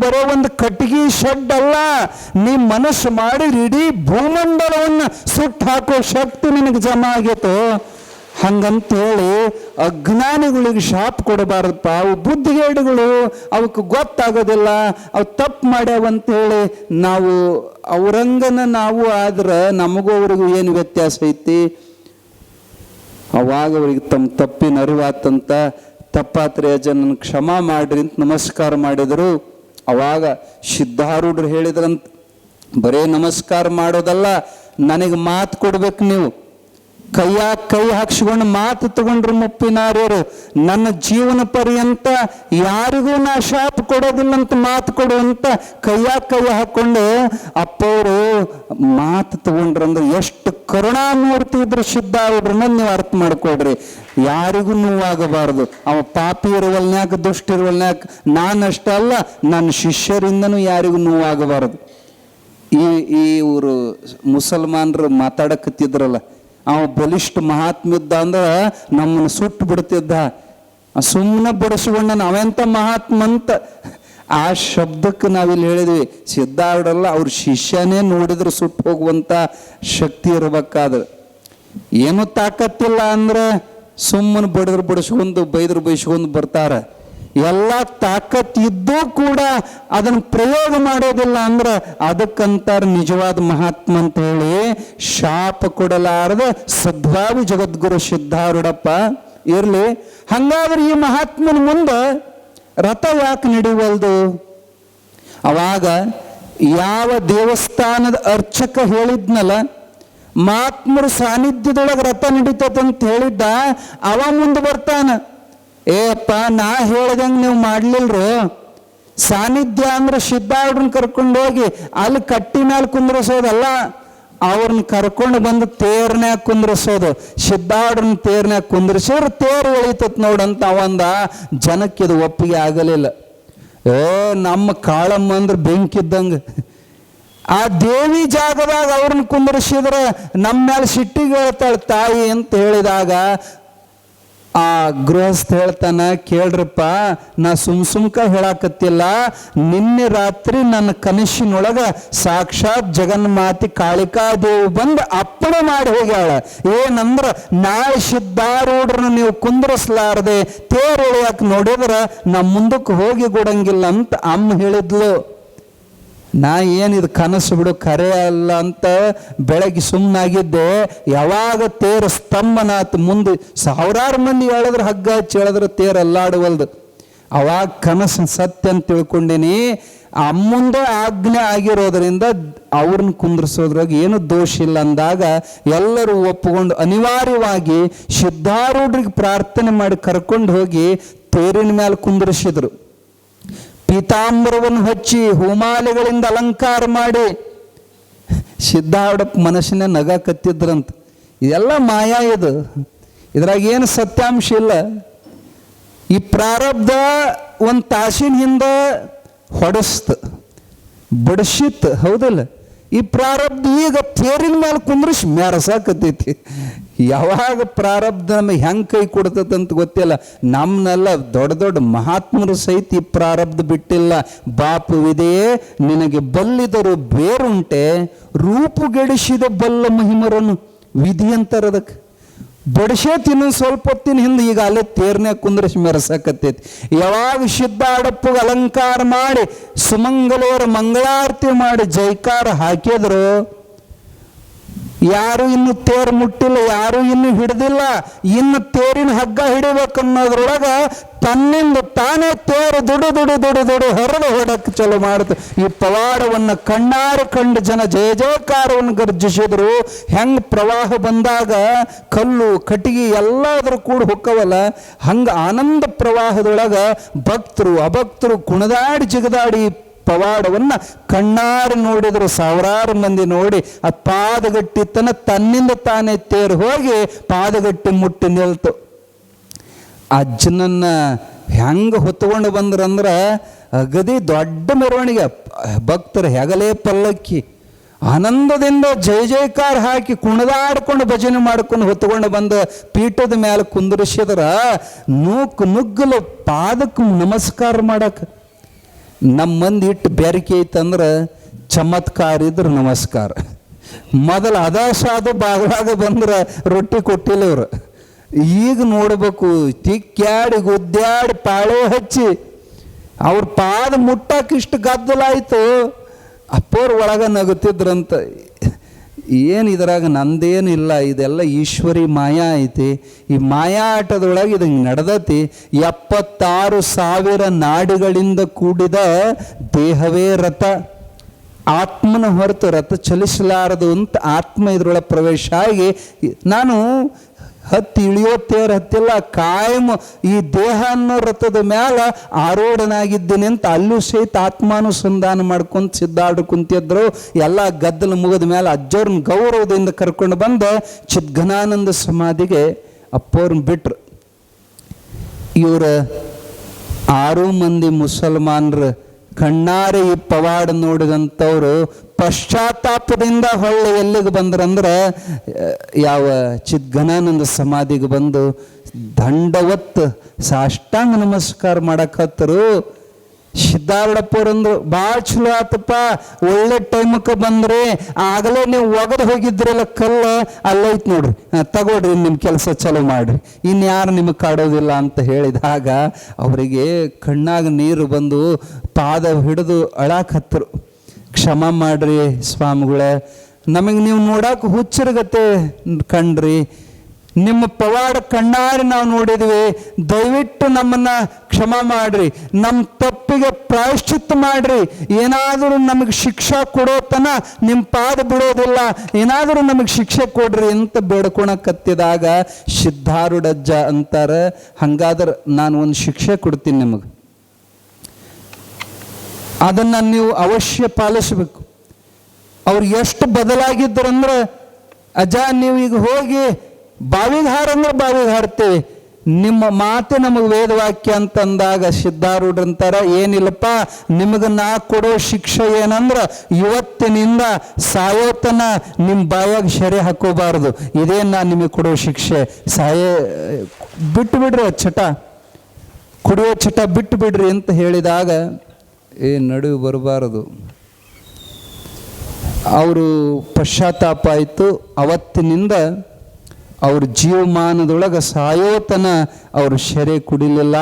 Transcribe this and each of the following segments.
ಬರೋ ಒಂದು ಕಟ್ಟಿಗೆ ಶೆಡ್ ಅಲ್ಲ, ನೀ ಮನಸ್ಸು ಮಾಡಿ ಇಡೀ ಭೂಮಂಡಲವನ್ನು ಸುಟ್ಟು ಹಾಕೋ ಶಕ್ತಿ ನಿನಗೆ ಜಮಾ ಆಗೈತೋ. ಹಂಗಂತೇಳಿ ಅಜ್ಞಾನಿಗಳಿಗೆ ಶಾಪ ಕೊಡಬಾರ್ದಪ್ಪ. ಅವು ಬುದ್ಧಿಗೇಡುಗಳು, ಅವಕ್ಕೆ ಗೊತ್ತಾಗೋದಿಲ್ಲ, ಅವು ತಪ್ಪು ಮಾಡ್ಯಾವಂತೇಳಿ ನಾವು ಅವ್ರಂಗನ ನಾವು ಆದ್ರೆ ನಮಗೂ ಅವ್ರಿಗೂ ಏನು ವ್ಯತ್ಯಾಸ ಐತಿ? ಅವಾಗ ಅವ್ರಿಗೆ ತಮ್ಮ ತಪ್ಪಿನ ಅರಿವಾತಂತ, ತಪ್ಪಾತ್ರಿ ಅಜ್ಜ ನನ್ನ ಕ್ಷಮಾ ಮಾಡ್ರಿ ಅಂತ ನಮಸ್ಕಾರ ಮಾಡಿದರು. ಅವಾಗ ಸಿದ್ಧಾರೂಢರು ಹೇಳಿದ್ರಂತ, ಬರೇ ನಮಸ್ಕಾರ ಮಾಡೋದಲ್ಲ, ನನಗೆ ಮಾತು ಕೊಡ್ಬೇಕು. ನೀವು ಕೈಯಾಗ ಕೈ ಹಾಕ್ಸ್ಕೊಂಡು ಮಾತು ತಗೊಂಡ್ರು ಮುಪ್ಪಿನಾರ್ಯರು, ನನ್ನ ಜೀವನ ಪರ್ಯಂತ ಯಾರಿಗೂ ನಾ ಶಾಪ ಕೊಡೋದಿಲ್ಲ ಅಂತ ಮಾತು ಕೊಡುವಂತ ಕೈಯಾಗ ಕೈ ಹಾಕೊಂಡು ಅಪ್ಪವರು ಮಾತು ತಗೊಂಡ್ರಂದ್ರೆ ಎಷ್ಟು ಕರುಣಾಮೂರ್ತಿ ಇದ್ರು ಸಿದ್ಧಾರೂಢರನ್ನ ನೀವು ಅರ್ಥ ಮಾಡ್ಕೊಡ್ರಿ. ಯಾರಿಗೂ ನೋವಾಗಬಾರ್ದು. ಅವ ಪಾಪಿ ಇರುವಲ್ನ್ಯಾಕ, ದುಷ್ಟ ಇರುವಲ್ನ್ಯಾಕ, ನಾನಷ್ಟ ಅಲ್ಲ ನನ್ನ ಶಿಷ್ಯರಿಂದನೂ ಯಾರಿಗೂ ನೋವಾಗಬಾರದು. ಈ ಇವರು ಮುಸಲ್ಮಾನರು ಮಾತಾಡಕತ್ತಿದ್ರಲ್ಲ, ಅವ ಬಲಿಷ್ಠ ಮಹಾತ್ಮ ಇದ್ದ ಅಂದ್ರೆ ನಮ್ಮನ್ನು ಸುಟ್ಟು ಬಿಡ್ತಿದ್ದ, ಸುಮ್ಮನೆ ಬಡಿಸ್ಕೊಂಡ ನಾವೆಂತ ಮಹಾತ್ಮ ಅಂತ. ಆ ಶಬ್ದಕ್ಕೆ ನಾವಿಲ್ಲಿ ಹೇಳಿದ್ವಿ, ಸಿದ್ಧಾರೂಢರಲ್ಲ ಅವ್ರ ಶಿಷ್ಯನೇ ನೋಡಿದ್ರೆ ಸುಟ್ಟು ಹೋಗುವಂಥ ಶಕ್ತಿ ಇರಬೇಕಾದ್ರೆ. ಏನು ತಾಕತ್ತಿಲ್ಲ ಅಂದ್ರೆ ಸುಮ್ಮನೆ ಬಡಿದ್ರು ಬಡಿಸ್ಕೊಂಡು ಬೈದ್ರು ಬೈಸ್ಕೊಂಡು ಬರ್ತಾರೆ. ಎಲ್ಲ ತಾಕತ್ ಇದ್ದೂ ಕೂಡ ಅದನ್ನು ಪ್ರಯೋಗ ಮಾಡೋದಿಲ್ಲ ಅಂದ್ರೆ ಅದಕ್ಕಂತಾರೆ ನಿಜವಾದ ಮಹಾತ್ಮ ಅಂತ ಹೇಳಿ. ಶಾಪ ಕೊಡಲಾರದ ಸದ್ಭಾವಿ ಜಗದ್ಗುರು ಸಿದ್ಧಾರೂಢಪ್ಪ ಇರ್ಲಿ. ಹಂಗಾದ್ರೆ ಈ ಮಹಾತ್ಮನ ಮುಂದೆ ರಥ ಯಾಕೆ ನಡೆಯುವಲ್ದು? ಅವಾಗ ಯಾವ ದೇವಸ್ಥಾನದ ಅರ್ಚಕ ಹೇಳಿದ್ನಲ್ಲ, ಮಹಾತ್ಮರ ಸಾನ್ನಿಧ್ಯದೊಳಗೆ ರಥ ನಡೀತದಂತ ಹೇಳಿದ್ದ, ಅವ ಮುಂದೆ ಬರ್ತಾನ. ಏಪ್ಪ, ನಾ ಹೇಳ್ದಂಗೆ ನೀವು ಮಾಡ್ಲಿಲ್ರು. ಸಾನ್ನಿಧ್ಯ ಅಂದ್ರೆ ಸಿದ್ಧಾರೂಢರನ್ನ ಕರ್ಕೊಂಡು ಹೋಗಿ ಅಲ್ಲಿ ಕಟ್ಟಿ ಮೇಲೆ ಕುಂದ್ರಸೋದಲ್ಲ, ಅವ್ರನ್ನ ಕರ್ಕೊಂಡು ಬಂದು ತೇರ್ನ್ಯಾಗ ಕುಂದ್ರಸೋದು. ಸಿದ್ಧಾರೂಢರನ್ನ ತೇರ್ನ್ಯಾಗ ಕುಂದ್ರಸಿದ್ರೆ ತೇರು ಎಳಿತತ್ ನೋಡಂತ ಅವಂದ. ಜನಕ್ಕಿದು ಒಪ್ಪಿಗೆ ಆಗಲಿಲ್ಲ. ನಮ್ಮ ಕಾಳಮ್ಮ ಅಂದ್ರೆ ಬೆಂಕಿದ್ದಂಗೆ. ಆ ದೇವಿ ಜಾಗದಾಗ ಅವ್ರನ್ನ ಕುಂದ್ರಿಸಿದ್ರೆ ನಮ್ಮ ಮೇಲೆ ಸಿಟ್ಟಿಗೆ ಹೇಳ್ತಾಳೆ ತಾಯಿ ಅಂತ ಹೇಳಿದಾಗ ಆ ಗೃಹಸ್ಥ ಹೇಳ್ತಾನ, ಕೇಳ್ರಪ್ಪ, ನಾ ಸುಮ್ಕ ಹೇಳಾಕತ್ತಿಲ್ಲ, ನಿನ್ನೆ ರಾತ್ರಿ ನನ್ನ ಕನಸಿನೊಳಗ ಸಾಕ್ಷಾತ್ ಜಗನ್ಮಾತಿ ಕಾಳಿಕಾದೇವಿ ಬಂದು ಅಪ್ಪಣೆ ಮಾಡಿ ಹೋಗ್ಯಾಳ. ಏನಂದ್ರ ನಾಳೆ ಸಿದ್ಧಾರೂಢರನ್ನ ನೀವು ಕುಂದ್ರಸ್ಲಾರದೆ ತೇರು ಎಳೆಯಾಕ ನೋಡಿದ್ರ ನಾ ಮುಂದಕ್ಕೆ ಹೋಗಿ ಕೊಡಂಗಿಲ್ಲ ಅಂತ ಅಮ್ಮ ಹೇಳಿದ್ಲು. ನಾ ಏನಿದು ಕನಸು ಬಿಡು, ಕರೆ ಅಲ್ಲ ಅಂತ ಬೆಳಗ್ಗೆ ಸುಮ್ಮನಾಗಿದ್ದೆ. ಯಾವಾಗ ತೇರು ಸ್ತಂಭನಾತ್, ಮುಂದೆ ಸಾವಿರಾರು ಮಂದಿ ಹೇಳಿದ್ರೆ ಹಗ್ಗ ಹಚ್ಚಿ ಹೇಳಿದ್ರೆ ತೇರು ಅಲ್ಲಾಡುವಲ್ದು. ಅವಾಗ ಕನಸು ಸತ್ಯ ಅಂತ ತಿಳ್ಕೊಂಡೀನಿ. ಅಮ್ಮಂದೇ ಆಜ್ಞೆ ಆಗಿರೋದ್ರಿಂದ ಅವ್ರನ್ನ ಕುಂದ್ರಿಸೋದ್ರಾಗ ಏನು ದೋಷ ಇಲ್ಲ ಅಂದಾಗ ಎಲ್ಲರೂ ಒಪ್ಪಿಕೊಂಡು ಅನಿವಾರ್ಯವಾಗಿ ಸಿದ್ಧಾರೂಢರಿಗೆ ಪ್ರಾರ್ಥನೆ ಮಾಡಿ ಕರ್ಕೊಂಡು ಹೋಗಿ ತೇರಿನ ಮೇಲೆ ಕುಂದ್ರಿಸಿದ್ರು. ಪೀತಾಂಬರವನ್ನು ಹಚ್ಚಿ ಹೂಮಾಲೆಗಳಿಂದ ಅಲಂಕಾರ ಮಾಡಿ ಸಿದ್ಧಾರೂಢಪ್ಪ ಮನಸ್ಸಿನ ನಗ ಕತ್ತಿದ್ರಂತ. ಇದೆಲ್ಲ ಮಾಯಾ, ಇದ್ರಾಗ ಏನು ಸತ್ಯಾಂಶ ಇಲ್ಲ. ಈ ಪ್ರಾರಬ್ಧ ಒಂದು ತಾಸಿನ ಹಿಂದೆ ಹೊಡೆಸ್ತು, ಬಡಿಸಿತ್ತು, ಹೌದಲ್ಲ? ಈ ಪ್ರಾರಬ್ಧ ಈಗ ತೇರಿನ ಮೇಲೆ ಕುಂದ್ರಿಸಿ ಮೆರಸಾಕತ್ತೈತಿ. ಯಾವಾಗ ಪ್ರಾರಬ್ಧ ಹೆಂಗೆ ಕೈ ಕೊಡ್ತದಂತ ಗೊತ್ತಿಲ್ಲ. ನಮ್ಮನ್ನೆಲ್ಲ ದೊಡ್ಡ ದೊಡ್ಡ ಮಹಾತ್ಮರು ಸಹಿತ ಈ ಪ್ರಾರಬ್ಧ ಬಿಟ್ಟಿಲ್ಲ. ಬಾಪುವಿದೆಯೇ ನಿನಗೆ ಬಲ್ಲಿದರು ಬೇರುಂಟೆ, ರೂಪುಗೆಡಿಸಿದ ಬಲ್ಲ ಮಹಿಮರನು ವಿಧಿ ಅಂತಾರೆ ಅದಕ್ಕೆ. ಬಡಿಸೇತ್ ಇನ್ನೊಂದು ಸ್ವಲ್ಪ ಹೊತ್ತಿನ ಹಿಂದೆ ಈಗ ಅಲ್ಲೇ ತೇರ್ನ್ಯಾಗ ಕುಂದ್ರಿಸಿ ಮೆರಸಾಕತ್ತೈತಿ. ಯಾವಾಗ ಸಿದ್ಧಾರೂಢಪ್ಪಗೆ ಅಲಂಕಾರ ಮಾಡಿ ಸುಮಂಗಲೆಯರ ಮಂಗಳಾರತಿ ಮಾಡಿ ಜೈಕಾರ ಹಾಕಿದ್ರು, ಯಾರು ಇನ್ನು ತೇರು ಮುಟ್ಟಿಲ್ಲ, ಯಾರು ಇನ್ನು ಹಿಡ್ದಿಲ್ಲ, ಇನ್ನು ತೇರಿನ ಹಗ್ಗ ಹಿಡಿಬೇಕನ್ನೋದ್ರೊಳಗ ತನ್ನಿಂದ ತಾನೇ ತೇರು ದುಡು ದುಡು ದುಡು ದುಡು ಹೊರದು ಹೊಡಕ್ಕೆ ಚಲೋ ಮಾಡುತ್ತೆ. ಈ ಪವಾಡವನ್ನು ಕಣ್ಣಾರು ಕಂಡು ಜನ ಜಯ ಜಯಕಾರವನ್ನು ಗರ್ಜಿಸಿದ್ರು. ಹೆಂಗೆ ಪ್ರವಾಹ ಬಂದಾಗ ಕಲ್ಲು ಕಟ್ಟಿಗೆ ಎಲ್ಲಾದ್ರೂ ಕೂಡ ಹೊಕ್ಕವಲ್ಲ, ಹಂಗೆ ಆನಂದ ಪ್ರವಾಹದೊಳಗೆ ಭಕ್ತರು ಅಭಕ್ತರು ಕುಣದಾಡಿ ಜಿಗದಾಡಿ ಪವಾಡವನ್ನು ಕಣ್ಣಾರು ನೋಡಿದ್ರು. ಸಾವಿರಾರು ಮಂದಿ ನೋಡಿ ಆ ಪಾದಗಟ್ಟಿತನ ತನ್ನಿಂದ ತಾನೇ ತೇರು ಹೋಗಿ ಪಾದಗಟ್ಟಿ ಮುಟ್ಟಿ ನಿಲ್ತು. ಅಜ್ಜನನ್ನ ಹೆಂಗೆ ಹೊತ್ಕೊಂಡು ಬಂದ್ರಂದ್ರೆ ಅಗದಿ ದೊಡ್ಡ ಮೆರವಣಿಗೆ. ಭಕ್ತರು ಹೆಗಲೇ ಪಲ್ಲಕ್ಕಿ ಆನಂದದಿಂದ ಜಯ ಜಯಕಾರ ಹಾಕಿ ಕುಣಿದಾಡ್ಕೊಂಡು ಭಜನೆ ಮಾಡ್ಕೊಂಡು ಹೊತ್ಕೊಂಡು ಬಂದು ಪೀಠದ ಮೇಲೆ ಕುಂದರಿಸಿದ್ರ ನುಗ್ಗಲು ಪಾದಕ್ಕೆ ನಮಸ್ಕಾರ ಮಾಡಕ್ಕೆ ನಮ್ಮ ಮಂದಿ ಇಟ್ಟು ಬೆರಕೆ ಐತಂದ್ರೆ ಚಮತ್ಕಾರ ಇದ್ರೆ ನಮಸ್ಕಾರ. ಮೊದಲು ಅದಾಸಾದು ಬಾಗ್ಲಾಗ ಬಂದ್ರೆ ರೊಟ್ಟಿ ಕೊಟ್ಟಿಲ್ಲ ಇವರು. ಈಗ ನೋಡ್ಬೇಕು, ತಿಕ್ಕ್ಯಾಡಿ ಗುದ್ದಾಡಿ ಪಾಳೆ ಹಚ್ಚಿ ಅವ್ರ ಪಾದ ಮುಟ್ಟಕ್ಕಿಷ್ಟು ಗದ್ದಲಾಯ್ತು. ಅಪ್ಪೋರ್ ಒಳಗೆ ನಗುತ್ತಿದ್ರಂತ. ಏನು ಇದ್ರಾಗ ನಂದೇನಿಲ್ಲ, ಇದೆಲ್ಲ ಈಶ್ವರಿ ಮಾಯಾ ಐತಿ. ಈ ಮಾಯಾ ಆಟದೊಳಗೆ ಇದು ನಡೆದತಿ. 76,000 ನಾಡಿಗಳಿಂದ ಕೂಡಿದ ದೇಹವೇ ರಥ. ಆತ್ಮನ ಹೊರತು ರಥ ಚಲಿಸಲಾರದು ಅಂತ ಆತ್ಮ ಇದ್ರೊಳಗೆ ಪ್ರವೇಶ ಆಗಿ ನಾನು ಇಳಿಯೋ ತೇರು ಹತ್ತಿಲ್ಲ, ಕಾಯಂ ಈ ದೇಹ ಅನ್ನೋ ರಥದ ಮ್ಯಾಲ ಆರೂಢನಾಗಿದ್ದೇನೆ ಅಂತ ಅಲ್ಲೂ ಸಹಿತ ಆತ್ಮಾನುಸಂಧಾನ ಮಾಡ್ಕೊಂಡು ಸಿದ್ಧಾರ್ಥ ಕುಂತಿದ್ರು. ಎಲ್ಲ ಗದ್ದಲ ಮುಗಿದ ಮೇಲೆ ಅಜ್ಜವ್ರನ್ನ ಗೌರವದಿಂದ ಕರ್ಕೊಂಡು ಬಂದ ಚಿದ್ಘನಾನಂದ ಸಮಾಧಿಗೆ ಅಪ್ಪವ್ರನ್ನ ಬಿಟ್ರು. ಇವರ 6 ಮಂದಿ ಮುಸಲ್ಮಾನರು ಕಣ್ಣಾರೆ ಈ ಪವಾಡ ನೋಡಿದಂಥವ್ರು ಪಶ್ಚಾತ್ತಾಪದಿಂದ ಹೊಳ್ಳಿ ಎಲ್ಲಿಗೆ ಬಂದ್ರಂದ್ರೆ ಯಾವ ಚಿದ್ಘನಾನಂದ ಸಮಾಧಿಗೆ ಬಂದು ದಂಡವತ್ ಸಾಷ್ಟಾಂಗ ನಮಸ್ಕಾರ ಮಾಡಕತ್ತರು. ಸಿದ್ಧಾರೂಢಪ್ಪವ್ರಂದ್ರು, ಭಾಳ ಚಲೋ ಆತಪ್ಪ, ಒಳ್ಳೆ ಟೈಮಕ್ಕೆ ಬಂದ್ರಿ. ಆಗಲೇ ನೀವು ಒಗದು ಹೋಗಿದ್ರಲ್ಲ ಕಲ್ಲ, ಅಲ್ಲೈತ್ ನೋಡ್ರಿ, ತಗೊಳ್ರಿ ನಿಮ್ಮ ಕೆಲಸ ಚಲೋ ಮಾಡ್ರಿ, ಇನ್ಯಾರು ನಿಮಗೆ ಕಾಡೋದಿಲ್ಲ ಅಂತ ಹೇಳಿದಾಗ ಅವರಿಗೆ ಕಣ್ಣಾಗ ನೀರು ಬಂದು ಪಾದ ಹಿಡಿದು ಅಳಾಕತ್ತರು. ಕ್ಷಮ ಮಾಡ್ರಿ ಸ್ವಾಮಿಗಳೇ, ನಮಗೆ ನೀವು ನೋಡಕ್ಕೆ ಹುಚ್ಚರಗತ್ತೆ ಕಂಡ್ರಿ, ನಿಮ್ಮ ಪವಾಡ ಕಣ್ಣಾರೆ ನಾವು ನೋಡಿದ್ವಿ, ದಯವಿಟ್ಟು ನಮ್ಮನ್ನು ಕ್ಷಮ ಮಾಡ್ರಿ, ನಮ್ಮ ತಪ್ಪಿಗೆ ಪ್ರಾಯಶ್ಚಿತ್ತ ಮಾಡ್ರಿ, ಏನಾದರೂ ನಮಗೆ ಶಿಕ್ಷೆ ಕೊಡೋತನ ನಿಮ್ಮ ಪಾದ ಬಿಡೋದಿಲ್ಲ, ಏನಾದರೂ ನಮಗೆ ಶಿಕ್ಷೆ ಕೊಡ್ರಿ ಅಂತ ಬೇಡ್ಕೊಳಕತ್ತಿದಾಗ ಸಿದ್ಧಾರೂಢಜ್ಜ ಅಂತಾರೆ, ಹಂಗಾದ್ರೆ ನಾನು ಒಂದು ಶಿಕ್ಷೆ ಕೊಡ್ತೀನಿ ನಿಮಗೆ, ಅದನ್ನು ನೀವು ಅವಶ್ಯ ಪಾಲಿಸಬೇಕು. ಅವ್ರು ಎಷ್ಟು ಬದಲಾಗಿದ್ದರಂದ್ರೆ, ಅಜ್ಜ ನೀವು ಈಗ ಹೋಗಿ ಬಾವಿಗೆ ಹಾರಂದ್ರೆ ಬಾವಿಗೆ ಹಾರ್ತೀವಿ, ನಿಮ್ಮ ಮಾತೆ ನಮಗೆ ವೇದವಾಕ್ಯ ಅಂತಂದಾಗ ಸಿದ್ಧಾರೂಢರಂತಾರ, ಏನಿಲ್ಲಪ್ಪ ನಿಮಗೆ ನಾ ಕೊಡೋ ಶಿಕ್ಷೆ ಏನಂದ್ರೆ ಇವತ್ತಿನಿಂದ ಸಾಯೋತನ ನಿಮ್ಮ ಬಾಯಾಗ ಶೆರೆ ಹಾಕೋಬಾರ್ದು, ಇದೇ ನಾನು ನಿಮಗೆ ಕೊಡೋ ಶಿಕ್ಷೆ. ಬಿಟ್ಟು ಬಿಡ್ರಿ ಚಟ, ಕುಡಿಯೋ ಚಟ ಬಿಟ್ಟು ಬಿಡ್ರಿ ಅಂತ ಹೇಳಿದಾಗ ನಡುವೆ ಬರಬಾರದು. ಅವರು ಪಶ್ಚಾತ್ತಾಪ ಆಯಿತು. ಅವತ್ತಿನಿಂದ ಅವ್ರ ಜೀವಮಾನದೊಳಗೆ ಸಾಯೋತನ ಅವರು ಶೆರೆ ಕುಡಿಲಿಲ್ಲ.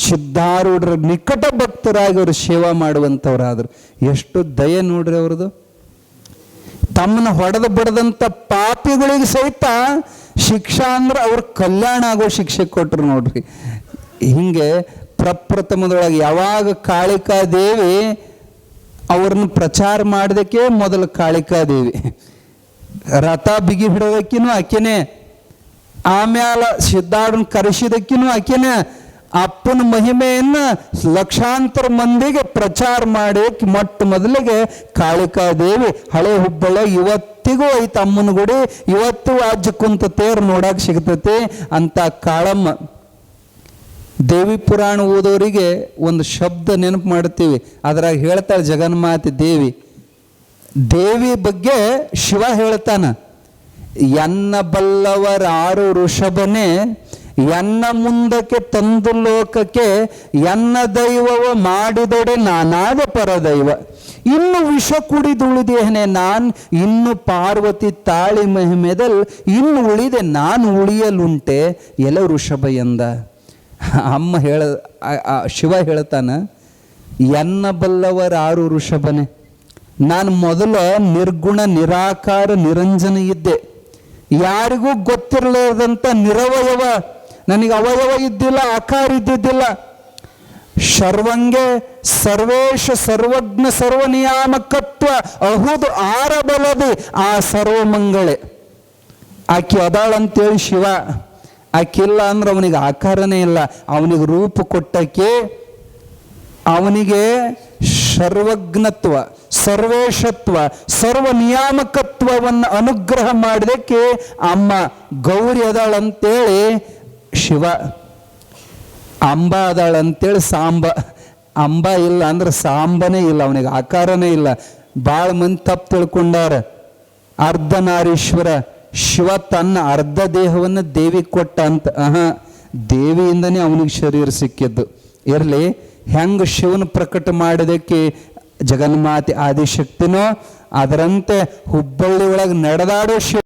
ಸಿದ್ಧಾರೂಢರ ನಿಕಟ ಭಕ್ತರಾಗಿ ಅವರು ಸೇವಾ ಮಾಡುವಂಥವ್ರಾದರು. ಎಷ್ಟು ದಯೆ ನೋಡ್ರಿ ಅವ್ರದ್ದು. ತಮ್ಮನ್ನ ಹೊಡೆದು ಬಡದಂಥ ಪಾಪಿಗಳಿಗೆ ಸಹಿತ ಶಿಕ್ಷಾ ಅಂದ್ರೆ ಅವ್ರ ಕಲ್ಯಾಣ ಆಗೋ ಶಿಕ್ಷೆ ಕೊಟ್ಟರು ನೋಡ್ರಿ. ಹಿಂಗೆ ಪ್ರಪ್ರಥಮದೊಳಗೆ ಯಾವಾಗ ಕಾಳಿಕಾದೇವಿ ಅವ್ರನ್ನ ಪ್ರಚಾರ ಮಾಡೋದಕ್ಕೆ ಮೊದಲು ಕಾಳಿಕಾದೇವಿ, ರಥ ಬಿಗಿ ಹಿಡೋದಕ್ಕಿನೂ ಆಕೆನೇ, ಆಮ್ಯಾಲ ಸಿದ್ಧಾರೂಢನ ಕರೆಸಿದಕ್ಕಿನೂ ಆಕೆನೇ, ಅಪ್ಪನ ಮಹಿಮೆಯನ್ನು ಲಕ್ಷಾಂತರ ಮಂದಿಗೆ ಪ್ರಚಾರ ಮಾಡೋಕ್ಕೆ ಮೊಟ್ಟ ಮೊದಲಿಗೆ ಕಾಳಿಕಾದೇವಿ. ಹಳೆ ಹುಬ್ಬಳ್ಳಿ ಇವತ್ತಿಗೂ ಐತೆ ಅಮ್ಮನ ಗುಡಿ, ಇವತ್ತು ಅಜ್ಜ ಕುಂತ ತೇರು ನೋಡಕ್ಕೆ ಸಿಗ್ತೈತಿ ಅಂತ ಕಾಳಮ್ಮ. ದೇವಿ ಪುರಾಣ ಓದೋರಿಗೆ ಒಂದು ಶಬ್ದ ನೆನಪು ಮಾಡ್ತೀವಿ, ಅದ್ರಾಗ ಹೇಳ್ತಾಳೆ ಜಗನ್ಮಾತೆ ದೇವಿ. ದೇವಿ ಬಗ್ಗೆ ಶಿವ ಹೇಳ್ತಾನ, ಎನ್ನ ಬಲ್ಲವರಾರು ಋಷಭನೇ, ಎನ್ನ ಮುಂದಕ್ಕೆ ತಂದು ಲೋಕಕ್ಕೆ ಎನ್ನ ದೈವವ ಮಾಡಿದೊಡೆ ನಾನಾದ ಪರದೈವ, ಇನ್ನು ವಿಷ ಕುಡಿದುಳಿದೇನೆ ನಾನು, ಇನ್ನು ಪಾರ್ವತಿ ತಾಳಿ ಮಹಿಮೆದಲ್ಲಿ ಇನ್ನು ಉಳಿದೆ ನಾನು ಉಳಿಯಲುಂಟೆ ಎಲ ಋಷಭ ಎಂದ. ಅಮ್ಮ ಶಿವ ಹೇಳ್ತಾನ, ಎನ್ನ ಬಲ್ಲವರಾರು ಋಷಭನೇ, ನಾನು ಮೊದಲ ನಿರ್ಗುಣ ನಿರಾಕಾರ ನಿರಂಜನ ಇದ್ದೆ, ಯಾರಿಗೂ ಗೊತ್ತಿರಲಾರ್ದಂಥ ನಿರವಯವ, ನನಗೆ ಅವಯವ ಇದ್ದಿಲ್ಲ, ಆಕಾರ ಇದ್ದಿದ್ದಿಲ್ಲ. ಸರ್ವಂಗೆ ಸರ್ವೇಶ ಸರ್ವಜ್ಞ ಸರ್ವನಿಯಾಮಕತ್ವ ಅಹುದು ಆರಬಲದಿ ಆ ಸರ್ವಮಂಗಳೆ. ಆಕೆ ಅದಾಳಂತೇಳಿ ಶಿವ, ಆಕಿಲ್ಲ ಅಂದ್ರೆ ಅವನಿಗೆ ಆಕಾರನೇ ಇಲ್ಲ. ಅವನಿಗೆ ರೂಪ ಕೊಟ್ಟಕ್ಕೆ, ಅವನಿಗೆ ಸರ್ವಜ್ಞತ್ವ, ಸರ್ವೇಶತ್ವ, ಸರ್ವ ನಿಯಾಮಕತ್ವವನ್ನು ಅನುಗ್ರಹ ಮಾಡಿದಕ್ಕೆ ಅಮ್ಮ ಗೌರಿ ಅದಾಳಂತೇಳಿ ಶಿವ, ಅಂಬ ಅದಾಳಂತೇಳಿ ಸಾಂಬ. ಅಂಬ ಇಲ್ಲ ಅಂದ್ರೆ ಸಾಂಬನೇ ಇಲ್ಲ, ಅವನಿಗೆ ಆಕಾರನೇ ಇಲ್ಲ. ಭಾಳ ಮಂದಿ ತಪ್ಪು ತಿಳ್ಕೊಂಡಾರ. ಅರ್ಧನಾರೀಶ್ವರ ಶಿವ ತನ್ನ ಅರ್ಧ ದೇಹವನ್ನು ದೇವಿಗೆ ಕೊಟ್ಟ ಅಂತ. ದೇವಿಯಿಂದನೇ ಅವನಿಗೆ ಶರೀರ ಸಿಕ್ಕಿದ್ದು. ಇರಲಿ, ಹೆಂಗೆ ಶಿವನ ಪ್ರಕಟ ಮಾಡಿದಕ್ಕೆ ಜಗನ್ಮಾತೆ ಆದಿಶಕ್ತಿನೋ ಅದರಂತೆ ಹುಬ್ಬಳ್ಳಿ ಒಳಗೆ ನಡೆದಾಡೋ ಶಿವ